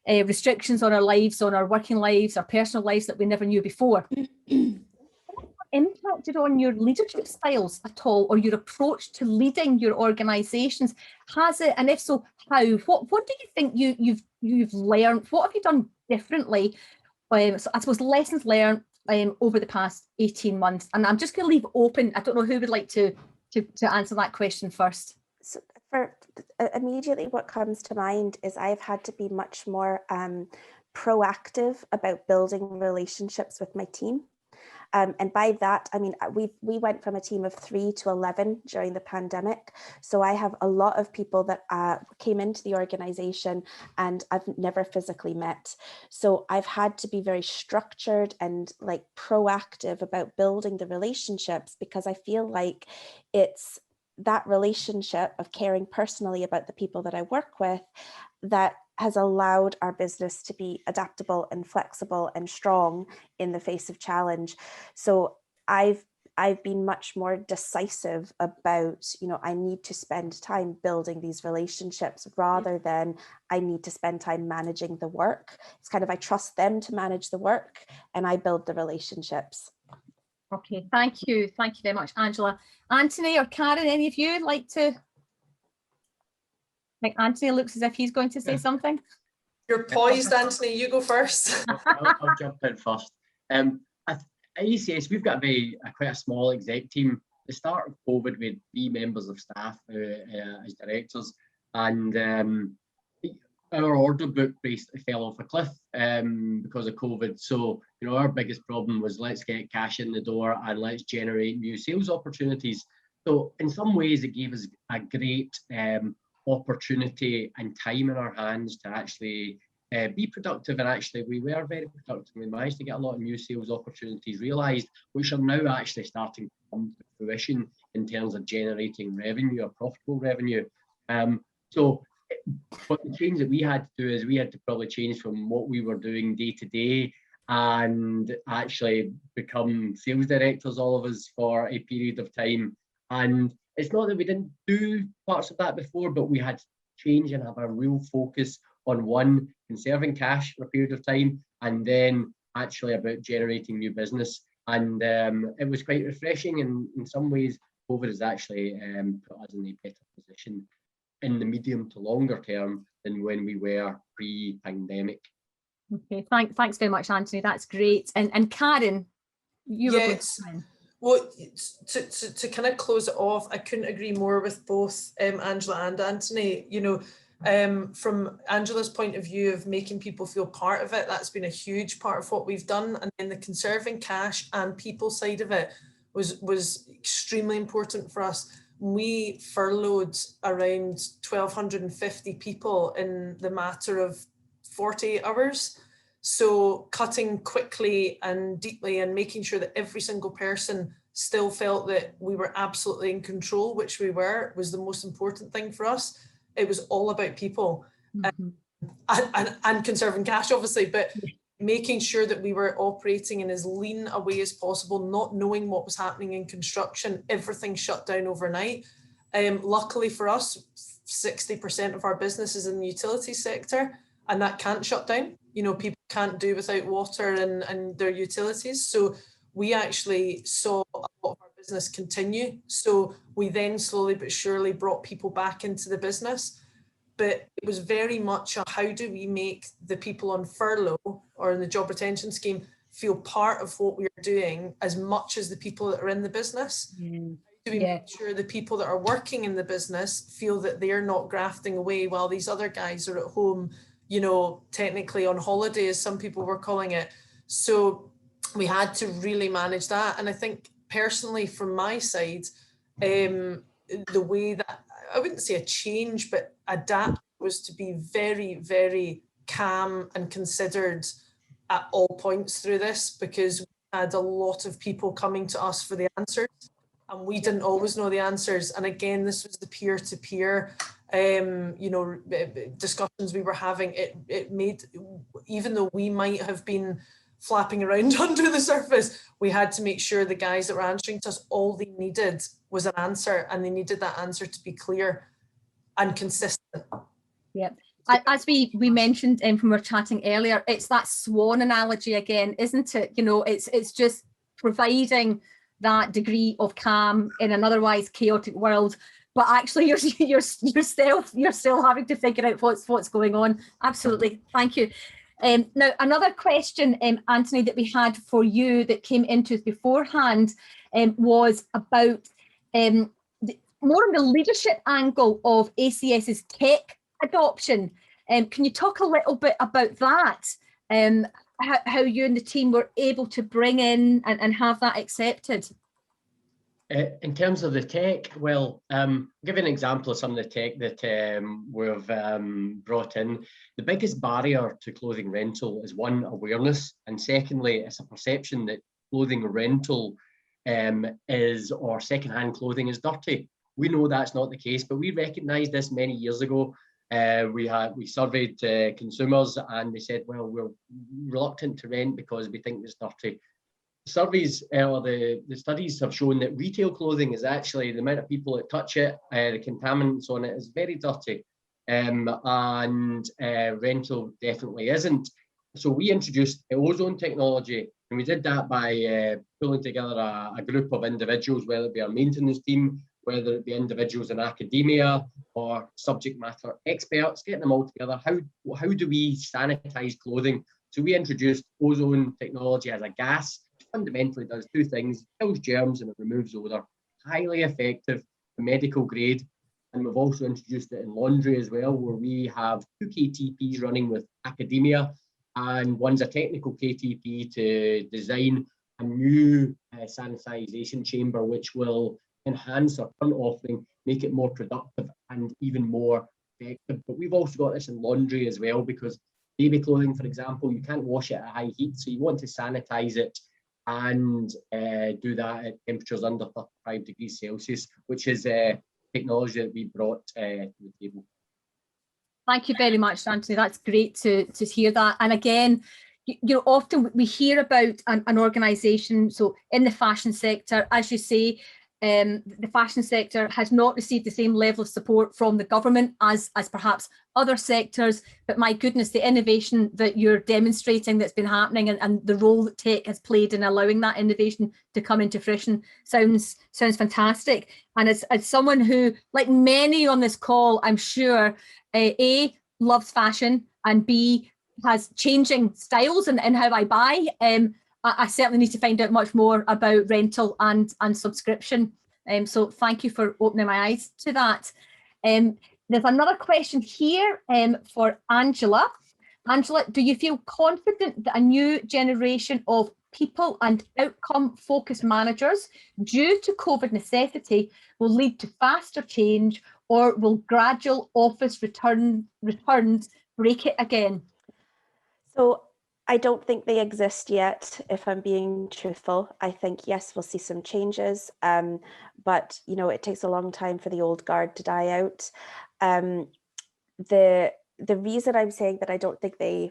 restrictions on our lives, on our working lives, our personal lives that we never knew before. What impacted on your leadership styles at all, or your approach to leading your organisations? Has it, and if so, how? What do you think you've learned? What have you done differently? So I suppose lessons learned over the past 18 months. And I'm just going to leave open. I don't know who would like to answer that question first. So for immediately, what comes to mind is I've had to be much more proactive about building relationships with my team. And by that, I mean, we went from a team of 3 to 11 during the pandemic. So I have a lot of people that came into the organization and I've never physically met. So I've had to be very structured and like proactive about building the relationships, because I feel like it's that relationship of caring personally about the people that I work with that has allowed our business to be adaptable and flexible and strong in the face of challenge. So I've been much more decisive about, you know, I need to spend time building these relationships rather than I need to spend time managing the work. It's kind of, I trust them to manage the work and I build the relationships. Okay, thank you very much, Angela. Anthony or Karen, any of you like to? Like Anthony looks as if he's going to say something. You're poised, Anthony. You go first. I'll jump in first. At ACS, we've got quite a small exec team. At the start of COVID, we had 3 members of staff as directors, and our order book basically fell off a cliff because of COVID. So, you know, our biggest problem was let's get cash in the door and let's generate new sales opportunities. So in some ways, it gave us a great opportunity and time in our hands to actually be productive, and actually we were very productive. We managed to get a lot of new sales opportunities realised, which are now actually starting to come to fruition in terms of generating revenue or profitable revenue. But the change that we had to do is we had to probably change from what we were doing day to day and actually become sales directors, all of us, for a period of time. And it's not that we didn't do parts of that before, but we had to change and have a real focus on, one, conserving cash for a period of time, and then actually about generating new business. And it was quite refreshing, and in some ways COVID has actually put us in a better position in the medium to longer term than when we were pre-pandemic. Okay, thanks very much, Anthony. That's great. And Karen, you were well, to kind of close it off, I couldn't agree more with both Angela and Anthony. You know, from Angela's point of view of making people feel part of it, that's been a huge part of what we've done. And then the conserving cash and people side of it was extremely important for us. We furloughed around 1,250 people in the matter of 48 hours. So cutting quickly and deeply and making sure that every single person still felt that we were absolutely in control, which we were, was the most important thing for us. It was all about people. And conserving cash, obviously, but making sure that we were operating in as lean a way as possible, not knowing what was happening in construction. Everything shut down overnight. Luckily for us, 60% of our business is in the utility sector, and that can't shut down. You know, people can't do without water and their utilities. So we actually saw a lot of our business continue. So we then slowly but surely brought people back into the business. But it was very much a, how do we make the people on furlough or in the job retention scheme feel part of what we're doing as much as the people that are in the business? Do we make sure the people that are working in the business feel that they're not grafting away while these other guys are at home, you know, technically on holiday, as some people were calling it. So we had to really manage that. And I think personally from my side, the way that, I wouldn't say a change, but adapt, was to be very, very calm and considered at all points through this, because we had a lot of people coming to us for the answers and we didn't always know the answers. And again, this was the peer-to-peer you know, discussions we were having. It made, even though we might have been flapping around under the surface, we had to make sure the guys that were answering to us, all they needed was an answer, and they needed that answer to be clear and consistent. Yeah. As we mentioned when we were chatting earlier, it's that swan analogy again, isn't it? You know, it's just providing that degree of calm in an otherwise chaotic world, but actually you're still having to figure out what's going on. Absolutely, thank you. Now, another question, Anthony, that we had for you that came into us beforehand was about more on the leadership angle of ACS's tech adoption. Can you talk a little bit about that? How you and the team were able to bring in and have that accepted? In terms of the tech, well, I'll give you an example of some of the tech that we've brought in. The biggest barrier to clothing rental is one, awareness, and secondly, it's a perception that clothing rental or secondhand clothing is dirty. We know that's not the case, but we recognised this many years ago. We surveyed consumers, and they said, well, we're reluctant to rent because we think it's dirty. Surveys or the studies have shown that retail clothing is actually, the amount of people that touch it, the contaminants on it is very dirty, and rental definitely isn't. So we introduced ozone technology, and we did that by pulling together a group of individuals, whether it be our maintenance team, whether it be individuals in academia or subject matter experts, getting them all together. How do we sanitize clothing? So we introduced ozone technology as a gas. Fundamentally does two things: kills germs and it removes odor. Highly effective, medical grade. And we've also introduced it in laundry as well, where we have 2 KTPs running with academia, and one's a technical KTP to design a new sanitization chamber, which will enhance our current offering, make it more productive and even more effective. But we've also got this in laundry as well, because baby clothing, for example, you can't wash it at high heat, so you want to sanitize it and do that at temperatures under 35 degrees Celsius, which is technology that we brought to the table. Thank you very much, Anthony. That's great to hear that. And again, you know, often we hear about an organisation, so in the fashion sector, as you say, the fashion sector has not received the same level of support from the government as perhaps other sectors, but my goodness, the innovation that you're demonstrating that's been happening and the role that tech has played in allowing that innovation to come into fruition sounds fantastic. And as someone who, like many on this call, I'm sure, A, loves fashion, and B, has changing styles in how I buy, I certainly need to find out much more about rental and subscription. So thank you for opening my eyes to that. There's another question here for Angela. Angela, do you feel confident that a new generation of people and outcome focused managers, due to COVID necessity, will lead to faster change, or will gradual office returns break it again? So I don't think they exist yet, if I'm being truthful. I think, yes, we'll see some changes, but, you know, it takes a long time for the old guard to die out. The reason I'm saying that I don't think they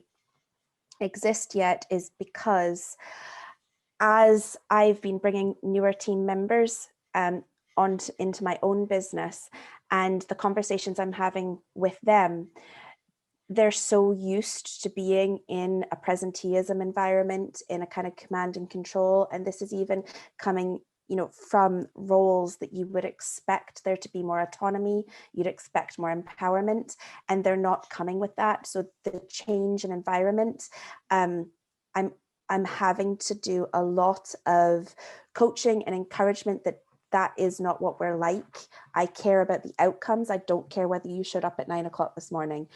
exist yet is because as I've been bringing newer team members into my own business, and the conversations I'm having with them, they're so used to being in a presenteeism environment, in a kind of command and control. And this is even coming, you know, from roles that you would expect there to be more autonomy, you'd expect more empowerment, and they're not coming with that. So the change in environment, I'm having to do a lot of coaching and encouragement that is not what we're like. I care about the outcomes. I don't care whether you showed up at 9 o'clock this morning.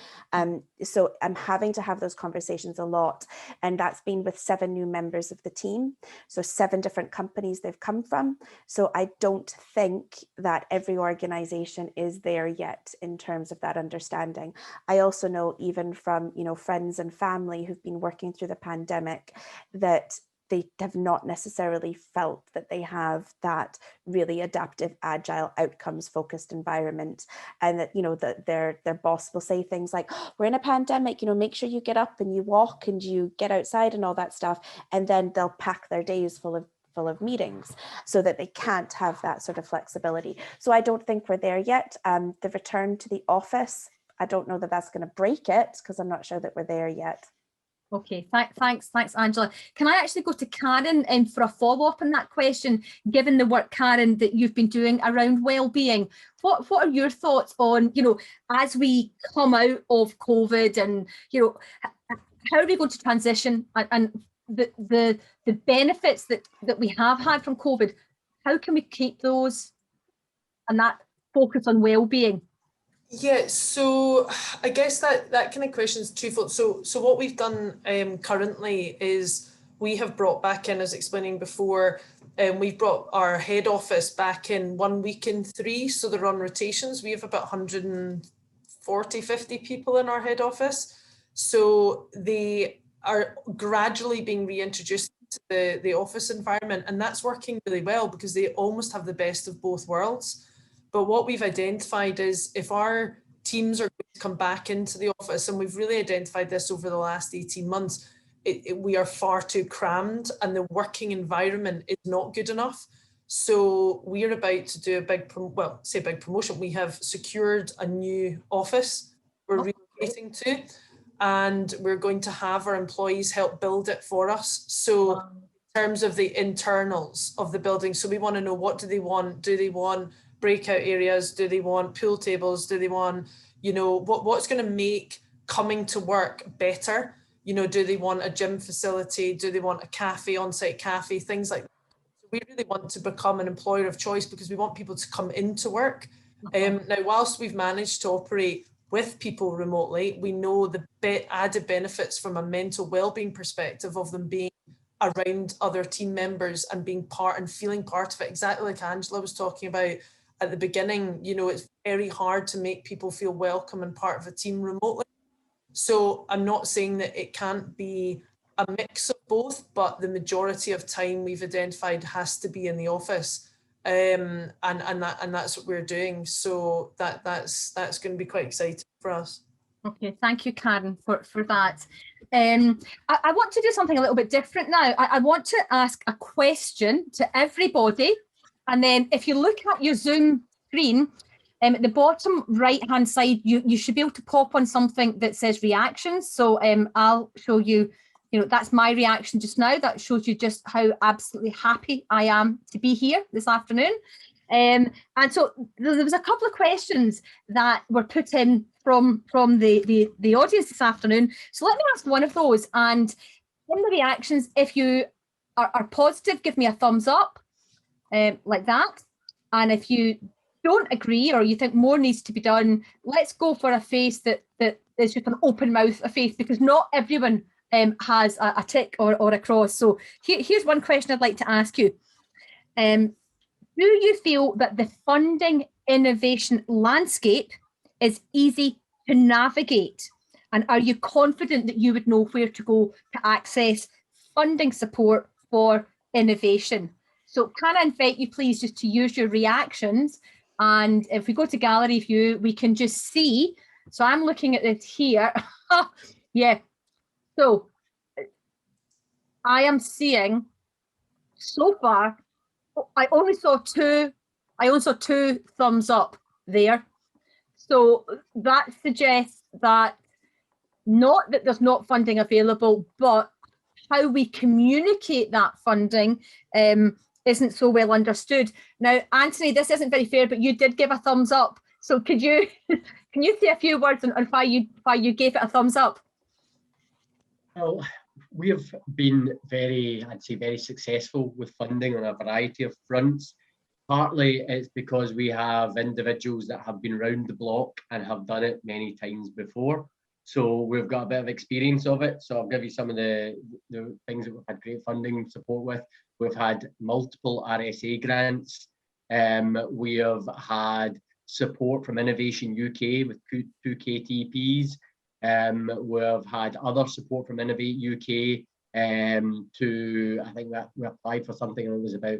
So I'm having to have those conversations a lot. And that's been with 7 new members of the team. So 7 different companies they've come from. So I don't think that every organization is there yet in terms of that understanding. I also know, even from, you know, friends and family who've been working through the pandemic, that they have not necessarily felt that they have that really adaptive, agile, outcomes focused environment. And that, you know, that their boss will say things like, oh, we're in a pandemic, you know, make sure you get up and you walk and you get outside and all that stuff. And then they'll pack their days full of meetings so that they can't have that sort of flexibility. So I don't think we're there yet. The return to the office, I don't know that that's going to break it, because I'm not sure that we're there yet. Okay, thanks, Angela. Can I actually go to Karen for a follow-up on that question, given the work, Karen, that you've been doing around well-being? What are your thoughts on, you know, as we come out of COVID, and, you know, how are we going to transition, and the benefits that we have had from COVID? How can we keep those and that focus on well-being? Yeah, so I guess that kind of question is twofold. So what we've done currently is we have brought back in, as explaining before, we've brought our head office back in 1 week in 3. So they're on rotations. We have about 140, 50 people in our head office. So they are gradually being reintroduced to the office environment, and that's working really well because they almost have the best of both worlds. But what we've identified is if our teams are going to come back into the office, and we've really identified this over the last 18 months, we are far too crammed and the working environment is not good enough. So we are about to do a big promotion. We have secured a new office we're relocating to, and we're going to have our employees help build it for us. So in terms of the internals of the building, so we want to know, what do they want? Do they want breakout areas? Do they want pool tables? Do they want, you know, what's going to make coming to work better? You know, do they want a gym facility? Do they want a cafe, on-site cafe, things like that? So we really want to become an employer of choice because we want people to come into work. Now, whilst we've managed to operate with people remotely, we know the added benefits from a mental well-being perspective of them being around other team members and being part and feeling part of it, exactly like Angela was talking about at the beginning. You know, it's very hard to make people feel welcome and part of a team remotely. So I'm not saying that it can't be a mix of both, but the majority of time we've identified has to be in the office, and that's what we're doing. So that's going to be quite exciting for us. Okay, thank you, Karen, for that. I want to do something a little bit different now. I want to ask a question to everybody, and then if you look at your Zoom screen, at the bottom right-hand side, you should be able to pop on something that says reactions. So I'll show you, you know, that's my reaction just now. That shows you just how absolutely happy I am to be here this afternoon. And so there was a couple of questions that were put in from the audience this afternoon. So let me ask one of those. And in the reactions, if you are positive, give me a thumbs up, like that. And if you don't agree or you think more needs to be done, let's go for a face that is just an open mouth of face, because not everyone has a tick or a cross. So here's one question I'd like to ask you. Do you feel that the funding innovation landscape is easy to navigate? And are you confident that you would know where to go to access funding support for innovation? So can I invite you please just to use your reactions? And if we go to gallery view, we can just see. So I'm looking at it here. Yeah. So I am seeing so far, I only saw two thumbs up there. So that suggests that not that there's not funding available, but how we communicate that funding isn't so well understood. Now, Anthony, this isn't very fair, but you did give a thumbs up. So could you can you say a few words on why you gave it a thumbs up? Well, we have been very successful with funding on a variety of fronts. Partly it's because we have individuals that have been round the block and have done it many times before. So we've got a bit of experience of it. So I'll give you some of the things that we've had great funding support with. We've had multiple RSA grants. We have had support from Innovation UK with 2 KTPs. We've had other support from Innovate UK to, I think that we applied for something, and it was about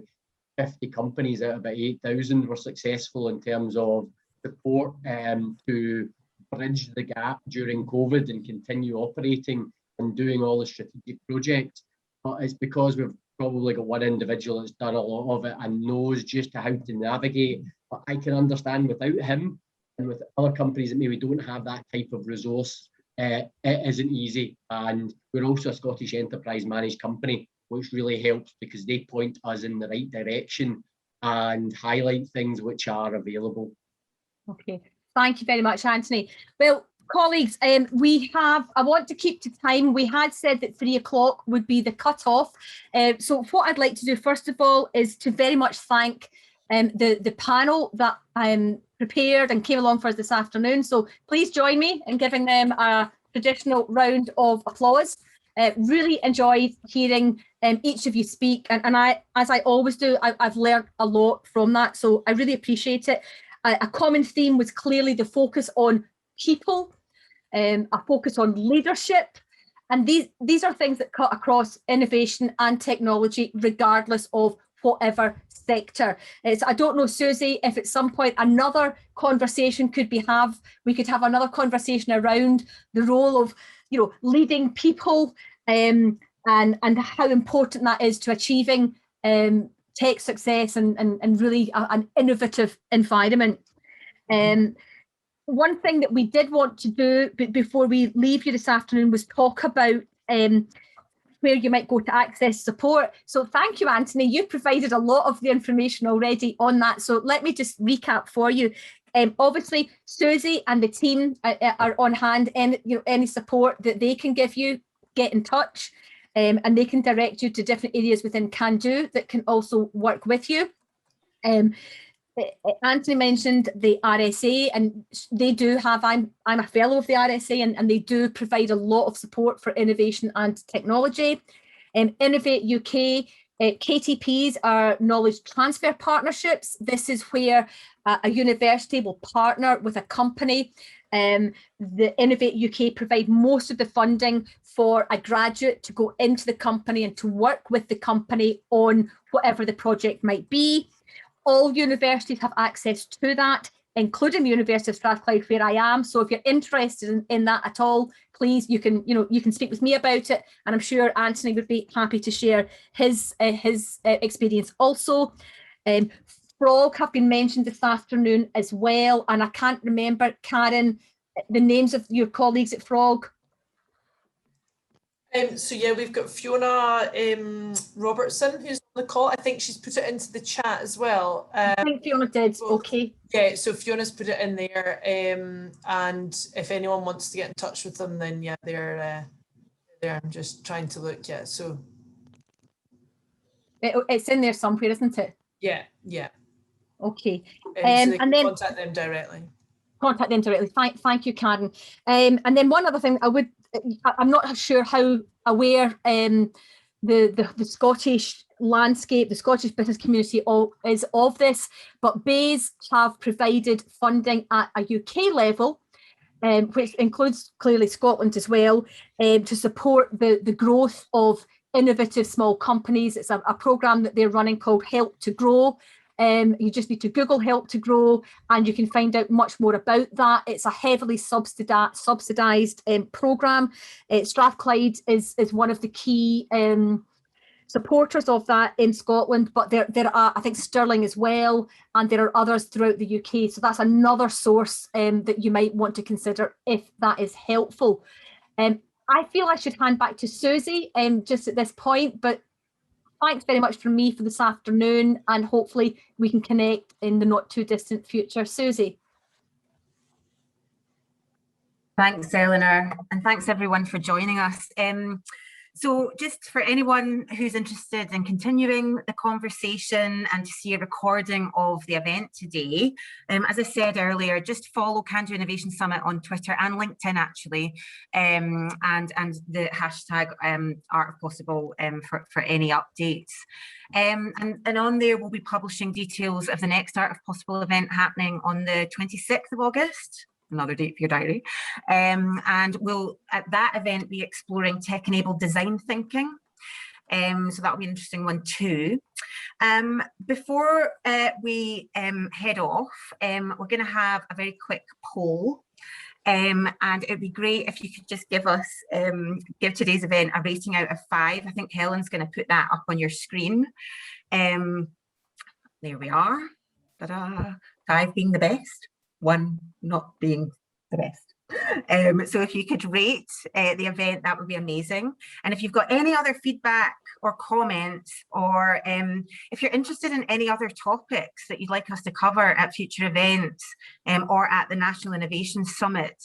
50 companies out of about 8,000 were successful in terms of support to bridge the gap during COVID and continue operating and doing all the strategic projects. But it's because we've probably got one individual that's done a lot of it and knows just how to navigate. But I can understand without him and with other companies that maybe don't have that type of resource it isn't easy. And we're also a Scottish Enterprise Managed company, which really helps because they point us in the right direction and highlight things which are available. Okay. Thank you very much, Anthony. Well, colleagues, I want to keep to time. We had said that 3 o'clock would be the cut-off. So what I'd like to do, first of all, is to very much thank the panel that prepared and came along for us this afternoon. So please join me in giving them a traditional round of applause. Really enjoyed hearing each of you speak. And I, as I always do, I've learned a lot from that. So I really appreciate it. A common theme was clearly the focus on people, a focus on leadership. And these are things that cut across innovation and technology, regardless of whatever sector. I don't know, Susie, if at some point another conversation we could have another conversation around the role of, leading people and how important that is to achieving tech success and really an innovative environment. One thing that we did want to do before we leave you this afternoon was talk about where you might go to access support. So thank you, Anthony. You provided a lot of the information already on that. So let me just recap for you. Obviously, Susie and the team are on hand, and any support that they can give you, get in touch, and they can direct you to different areas within Can Do that can also work with you. Anthony mentioned the RSA, and they do have, I'm a fellow of the RSA, and they do provide a lot of support for innovation and technology. Innovate UK, KTPs are knowledge transfer partnerships. This is where a university will partner with a company. The Innovate UK provide most of the funding for a graduate to go into the company and to work with the company on whatever the project might be. All universities have access to that, including the University of Strathclyde, where I am. So if you're interested in that at all, please, you can speak with me about it, and I'm sure Anthony would be happy to share his experience also. Frog have been mentioned this afternoon as well, and I can't remember, Karen, the names of your colleagues at Frog. So yeah, we've got Fiona Robertson who's on the call. I think she's put it into the chat as well. I think Fiona did. Okay. Yeah, so Fiona's put it in there, and if anyone wants to get in touch with them, then yeah, they're there. I'm just trying to look. Yeah, so it's in there somewhere, isn't it? Yeah. Okay. So they can then contact them directly. Contact them directly. Thank you, Karen. And then one other thing, I'm not sure how aware the Scottish landscape, the Scottish business community is of this, but BASE have provided funding at a UK level, which includes clearly Scotland as well, to support the growth of innovative small companies. It's a programme that they're running called Help to Grow. You just need to Google Help to Grow and you can find out much more about that. It's a heavily subsidised programme. Strathclyde is one of the key supporters of that in Scotland, but there are, I think, Stirling as well, and there are others throughout the UK. So that's another source that you might want to consider if that is helpful. I feel I should hand back to Susie just at this point, but thanks very much from me for this afternoon, and hopefully we can connect in the not too distant future. Susie. Thanks, Eleanor, and thanks everyone for joining us. So just for anyone who's interested in continuing the conversation and to see a recording of the event today, as I said earlier, just follow Can Do Innovation Summit on Twitter and LinkedIn actually, and the hashtag Art of Possible for any updates. And on there we'll be publishing details of the next Art of Possible event happening on the 26th of August. Another date for your diary. And we'll, at that event, be exploring tech-enabled design thinking. So that'll be an interesting one too. Before we head off, we're going to have a very quick poll. And it'd be great if you could just give us, give today's event a rating out of 5. I think Helen's going to put that up on your screen. There we are. Ta-da. 5 being the best. 1 not being the best. So if you could rate the event, that would be amazing. And if you've got any other feedback or comments, or if you're interested in any other topics that you'd like us to cover at future events or at the National Innovation Summit,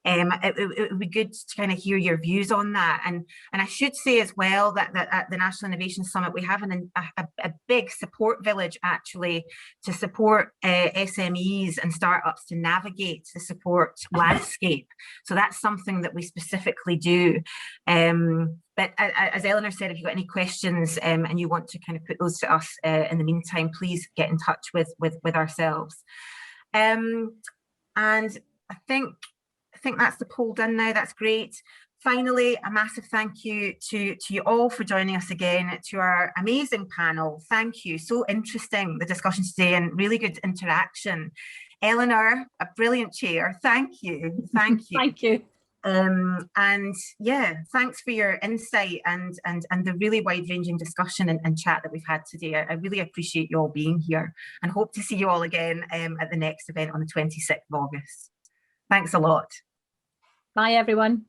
it would be good to kind of hear your views on that. And I should say as well that at the National Innovation Summit, we have a big support village actually to support SMEs and startups to navigate the support landscape. So that's something that we specifically do. But as Eleanor said, if you've got any questions and you want to kind of put those to us in the meantime, please get in touch with ourselves. And I think that's the poll done now. That's great. Finally, a massive thank you to you all for joining us again, to our amazing panel. Thank you. So interesting, the discussion today, and really good interaction. Eleanor, a brilliant chair. Thank you. Thank you. Thank you. And yeah, thanks for your insight and the really wide-ranging discussion and chat that we've had today. I really appreciate you all being here, and hope to see you all again at the next event on the 26th of August. Thanks a lot. Bye, everyone.